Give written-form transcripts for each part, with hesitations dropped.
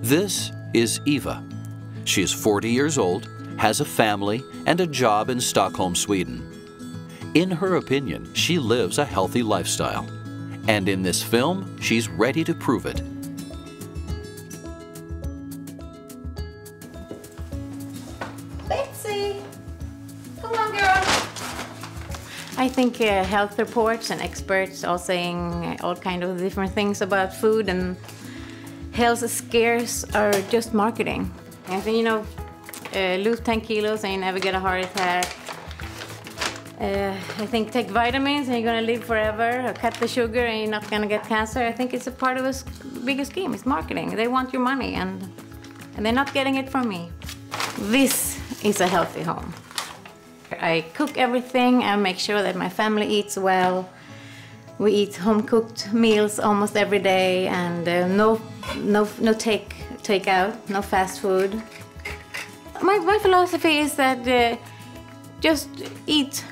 This is Eva. She is 40 years old, has a family, and a job in Stockholm, Sweden. In her opinion, she lives a healthy lifestyle. And in this film, she's ready to prove it. Betsy! Come on, girl! I think health reports and experts are saying all kinds of different things about food, and health scares are just marketing. I think, you know, lose 10 kilos and you never get a heart attack. I think take vitamins and you're gonna live forever, or cut the sugar and you're not gonna get cancer. I think it's a part of a bigger scheme. It's marketing. They want your money, and they're not getting it from me. This is a healthy home. I cook everything and make sure that my family eats well. We eat home-cooked meals almost every day, and no takeout, no fast food. My philosophy is that just eat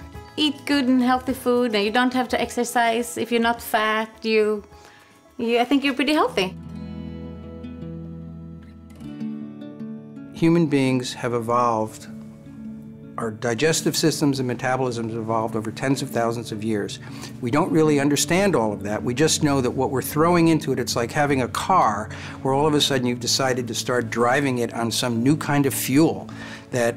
good and healthy food, and you don't have to exercise. If you're not fat, I think you're pretty healthy. Human beings have evolved. Our digestive systems and metabolisms have evolved over tens of thousands of years. We don't really understand all of that. We just know that what we're throwing into it, it's like having a car where all of a sudden you've decided to start driving it on some new kind of fuel that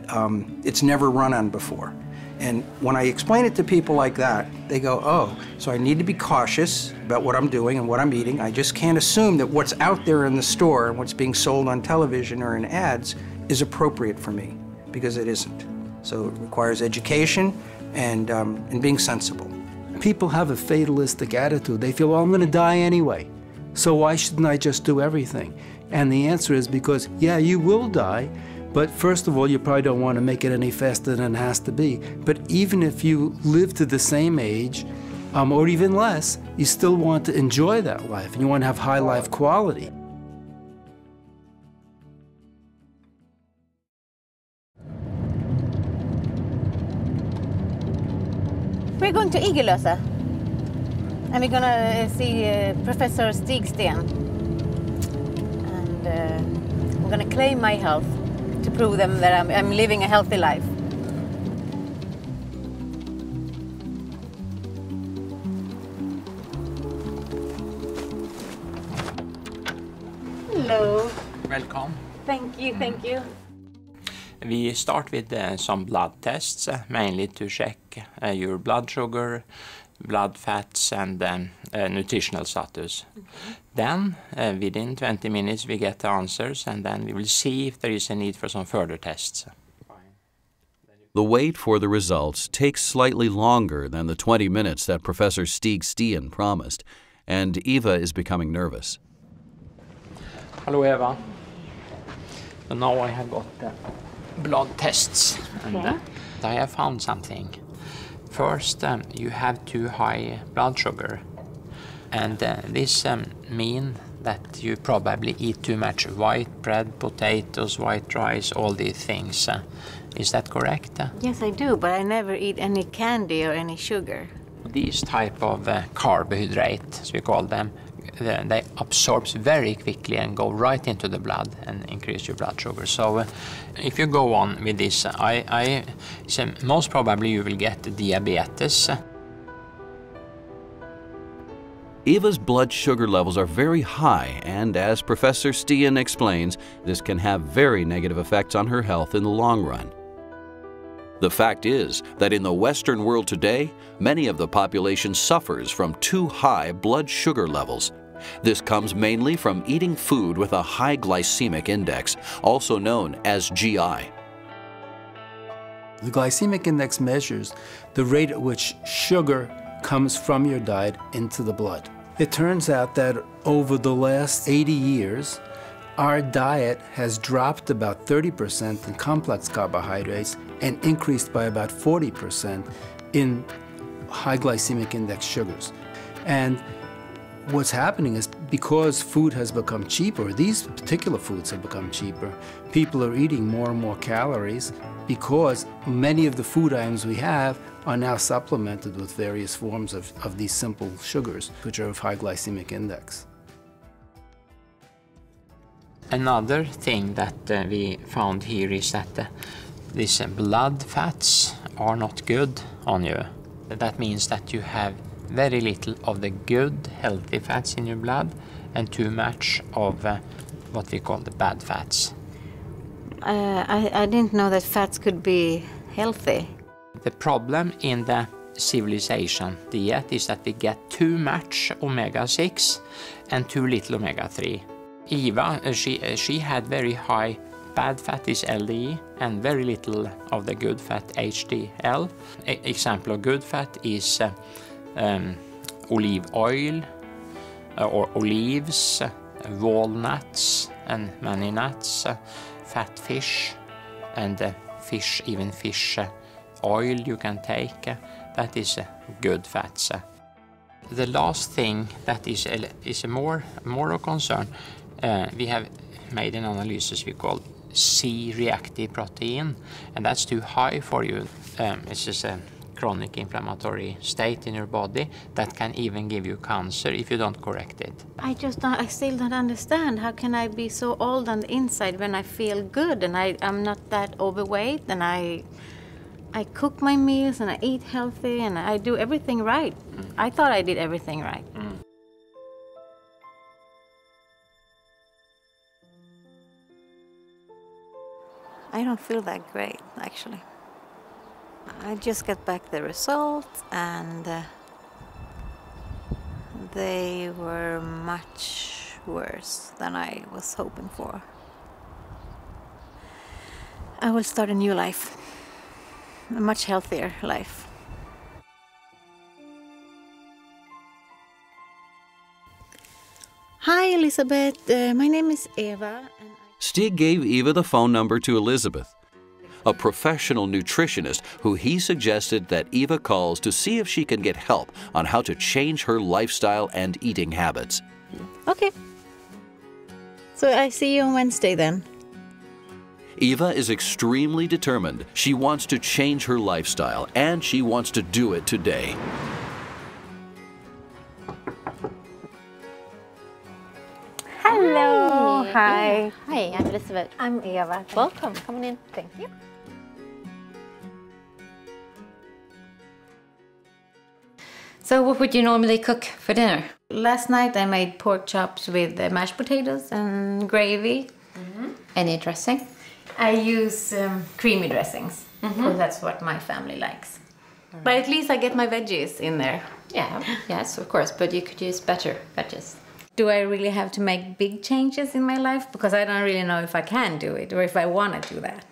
it's never run on before. And when I explain it to people like that, they go, oh, so I need to be cautious about what I'm doing and what I'm eating. I just can't assume that what's out there in the store and what's being sold on television or in ads is appropriate for me, because it isn't. So it requires education and being sensible. People have a fatalistic attitude. They feel, well, I'm gonna die anyway, so why shouldn't I just do everything? And the answer is because, yeah, you will die, but first of all, you probably don't want to make it any faster than it has to be. But even if you live to the same age, or even less, you still want to enjoy that life, and you want to have high life quality. We're going to Igelösa, and we're gonna see Professor Stigsten, and we're gonna claim my health to prove them that I'm living a healthy life. Hello. Welcome. Thank you, thank you. We start with some blood tests, mainly to check your blood sugar, blood fats, and nutritional status. Then, within 20 minutes, we get the answers, and then we will see if there is a need for some further tests. The wait for the results takes slightly longer than the 20 minutes that Professor Stigsten promised, and Eva is becoming nervous. Hello, Eva. So now I have got the blood tests, and I have found something. First, you have too high blood sugar, and this means that you probably eat too much white bread, potatoes, white rice, all these things. Is that correct? Yes, I do, but I never eat any candy or any sugar. These type of carbohydrates, as we call them, they absorb very quickly and go right into the blood and increase your blood sugar. So if you go on with this, I say most probably you will get diabetes. Eva's blood sugar levels are very high, and as Professor Stigsten explains, this can have very negative effects on her health in the long run. The fact is that in the Western world today, many of the population suffers from too high blood sugar levels. This comes mainly from eating food with a high glycemic index, also known as GI. The glycemic index measures the rate at which sugar comes from your diet into the blood. It turns out that over the last 80 years, our diet has dropped about 30% in complex carbohydrates and increased by about 40% in high glycemic index sugars. And what's happening is because food has become cheaper, these particular foods have become cheaper, people are eating more and more calories because many of the food items we have are now supplemented with various forms of these simple sugars, which are of high glycemic index. Another thing that we found here is that these blood fats are not good on you. That means that you have very little of the good, healthy fats in your blood and too much of what we call the bad fats. I didn't know that fats could be healthy. The problem in the civilization diet is that we get too much omega-6 and too little omega-3. Eva, she had very high bad fat is LDE and very little of the good fat HDL. Example of good fat is olive oil or olives, walnuts and many nuts, fat fish and fish, even fish oil you can take. That is good fats. The last thing that is more of concern, we have made an analysis we call C-reactive protein, and that's too high for you. It's just a chronic inflammatory state in your body that can even give you cancer if you don't correct it. I still don't understand. How can I be so old on the inside when I feel good and I'm not that overweight and I cook my meals and I eat healthy and I do everything right. I thought I did everything right. I don't feel that great, actually. I just got back the results and they were much worse than I was hoping for. I will start a new life, a much healthier life. Hi, Elizabeth. My name is Eva. And Stig gave Eva the phone number to Elizabeth, a professional nutritionist who he suggested that Eva calls to see if she can get help on how to change her lifestyle and eating habits. Okay. So I see you on Wednesday then. Eva is extremely determined. She wants to change her lifestyle, and she wants to do it today. Hello. Hi. Hi, I'm Elizabeth. I'm Eva. Welcome. Come on in. Thank you. So what would you normally cook for dinner? Last night I made pork chops with mashed potatoes and gravy. Any dressing? I use creamy dressings because that's what my family likes. But at least I get my veggies in there. Yeah, yes, of course, but you could use better veggies. Do I really have to make big changes in my life? Because I don't really know if I can do it or if I want to do that.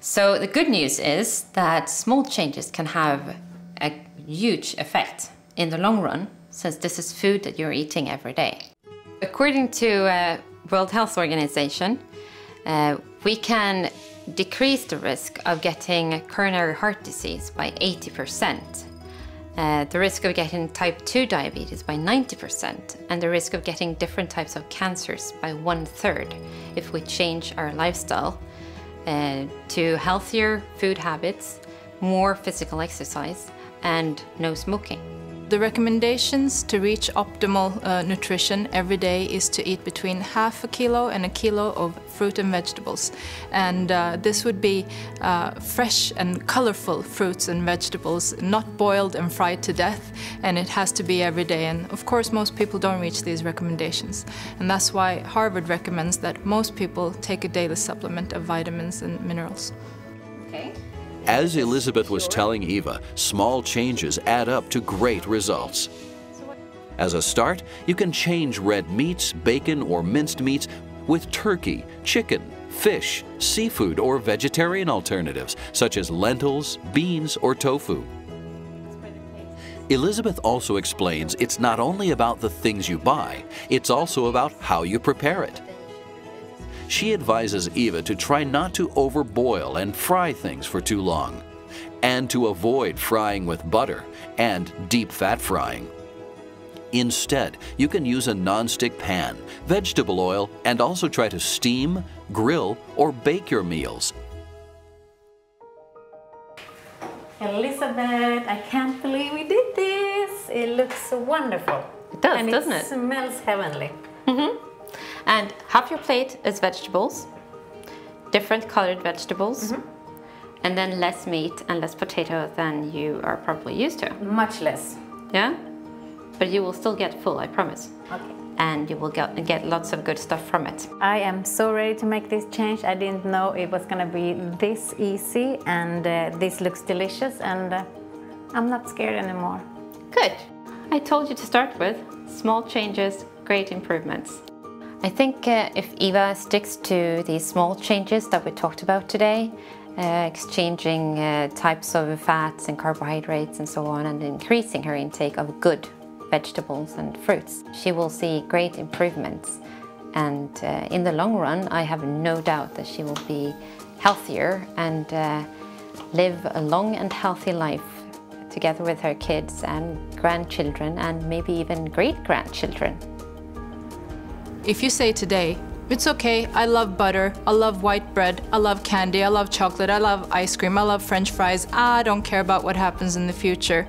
So the good news is that small changes can have a huge effect in the long run, since this is food that you're eating every day. According to World Health Organization, we can decrease the risk of getting coronary heart disease by 80%, the risk of getting type 2 diabetes by 90%, and the risk of getting different types of cancers by 1/3 if we change our lifestyle to healthier food habits, more physical exercise, and no smoking. The recommendations to reach optimal nutrition every day is to eat between 1/2 kilo and 1 kilo of fruit and vegetables. And this would be fresh and colorful fruits and vegetables, not boiled and fried to death, and it has to be every day. And of course, most people don't reach these recommendations. And that's why Harvard recommends that most people take a daily supplement of vitamins and minerals. Okay. As Elizabeth was telling Eva, small changes add up to great results. As a start, you can change red meats, bacon, or minced meats with turkey, chicken, fish, seafood, or vegetarian alternatives such as lentils, beans, or tofu. Elizabeth also explains it's not only about the things you buy, it's also about how you prepare it. She advises Eva to try not to overboil and fry things for too long, and to avoid frying with butter and deep fat frying. Instead, you can use a non-stick pan, vegetable oil, and also try to steam, grill, or bake your meals. Elizabeth, I can't believe we did this. It looks so wonderful. It does, and doesn't it? It smells heavenly. And half your plate is vegetables, different colored vegetables, and then less meat and less potato than you are probably used to. Much less. Yeah? But you will still get full, I promise. Okay. And you will get lots of good stuff from it. I am so ready to make this change. I didn't know it was gonna be this easy, and this looks delicious, and I'm not scared anymore. Good. I told you to start with small changes, great improvements. I think if Eva sticks to these small changes that we talked about today, exchanging types of fats and carbohydrates and so on, and increasing her intake of good vegetables and fruits, she will see great improvements. And in the long run, I have no doubt that she will be healthier and live a long and healthy life together with her kids and grandchildren and maybe even great-grandchildren. If you say today, it's okay, I love butter, I love white bread, I love candy, I love chocolate, I love ice cream, I love French fries, I don't care about what happens in the future,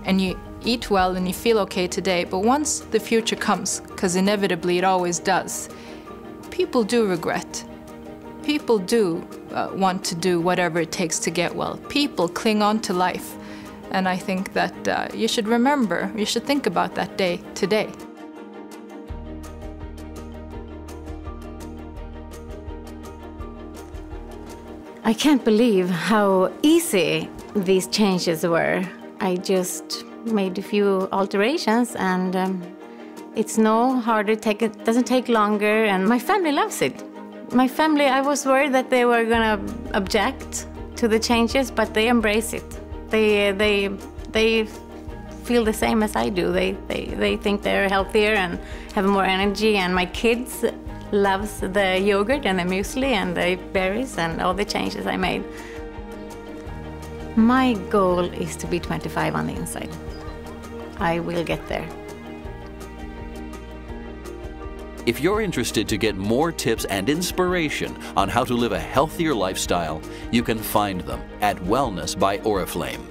and you eat well and you feel okay today, but once the future comes, because inevitably it always does, people do regret. People do want to do whatever it takes to get well. People cling on to life. And I think that you should remember, you should think about that day today. I can't believe how easy these changes were. I just made a few alterations, and it's no harder, it doesn't take longer, and my family loves it. My family, I was worried that they were gonna object to the changes, but they embrace it. They feel the same as I do. They think they're healthier and have more energy, and my kids loves the yogurt and the muesli and the berries and all the changes I made. My goal is to be 25 on the inside. I will get there. If you're interested to get more tips and inspiration on how to live a healthier lifestyle, you can find them at Wellness by Oriflame.